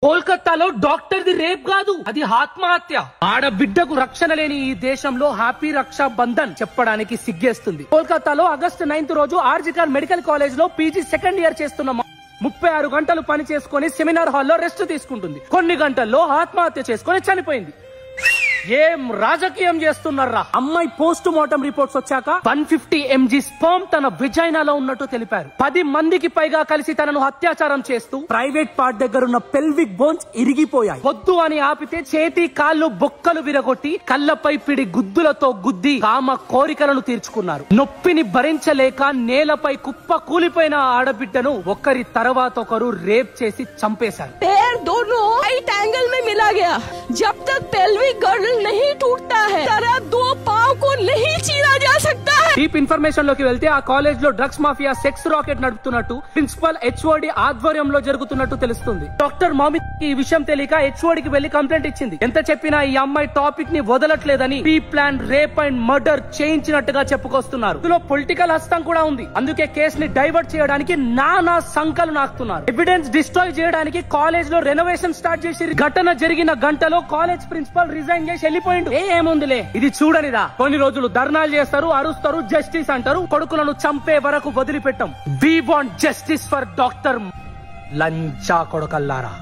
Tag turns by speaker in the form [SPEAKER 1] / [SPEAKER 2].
[SPEAKER 1] కోల్కతాలో doctor the rape కాదు, అది ఆత్మహత్య. ఆడబిడ్డకు రక్షణ లేని ఈ దేశంలో హ్యాపీ రక్షా బంధన్ చెప్పడానికి సిగ్గేస్తుంది. కోల్కతాలో ఆగస్టు 9 రోజు ఆర్జికర్ మెడికల్ కాలేజ్ లో పీజీ సెకండ్ ఇయర్ చేస్తున్న 36 గంటలు పని చేసుకుని సెమినార్ హాల్లో రెస్ట్ తీసుకుంటుంది. కొన్ని గంటల్లో ఆత్మహత్య చేసుకుని చనిపోయింది. ఏం రాజకీయం చేస్తున్నారా? అమ్మాయి పోస్ట్ మార్టం రిపోర్ట్స్ వచ్చాక 150 mg స్పర్మ్ తన విజైనాలో ఉన్నట్టు తెలిపారు. 10 మందికి పైగా కలిసి తనను అత్యాచారం చేస్తూ ప్రైవేట్ పార్ట్ దగ్గరున్న పెల్విక్ బోన్స్ ఇరిగిపోయాయి. వద్దు అని ఆపితే చేతి కాళ్ళు బొక్కలు విరగొట్టి కళ్ళపై పిడి గుద్దులతో గుద్ది కామ కోరికలను తీర్చుకున్నారు. నొప్పిని భరించలేక నేలపై కుప్ప కూలిపోయిన ఆడబిడ్డను ఒకరి తర్వాత ఒకరు రేప్ చేసి చంపేశారు.
[SPEAKER 2] जब तक पेल्विक गर्डल नहीं टूटता है तरह 2 पाँव को नहीं चीरा जा सकता है.
[SPEAKER 1] డీప్ ఇన్ఫర్మేషన్ లోకి వెళ్తే ఆ కాలేజ్ లో డ్రగ్స్ మాఫియా సెక్స్ రాకెట్ నడుపుతున్నట్టు ప్రిన్సిపల్ హెచ్ఓడి ఆధ్వర్యంలో జరుగుతున్నట్టు తెలుస్తుంది. డాక్టర్ మామిత్ ఈ విషయం తెలియక హెచ్ఓడికి వెళ్లి కంప్లైంట్ ఇచ్చింది. ఎంత చెప్పినా ఈ అమ్మాయి టాపిక్ ని వదలట్లేదని pre plan rape and murder చేయించినట్టుగా చెప్పుకొస్తున్నారు. ఇందులో పొలిటికల్ హస్తం కూడా ఉంది. అందుకే కేసుని డైవర్ట్ చేయడానికి నానా సంకలు నాకుతున్నారు. ఎవిడెన్స్ డిస్ట్రాయ్ చేయడానికి కాలేజ్ లో రెనోవేషన్ స్టార్ట్ చేసి ఘటన జరిగిన గంటలో కాలేజ్ ప్రిన్సిపల్ రిజైన్ చేసి వెళ్ళిపోయిండు. ఏముందిలే, ఇది చూడనిదా? కొన్ని రోజులు ధర్నాలు చేస్తారు, అరుస్తారు, జస్టిస్ అంటారు. కొడుకులను చంపే వరకు వదిలిపెట్టాం. We want justice for doctor లంచా కొడుకల్లారా.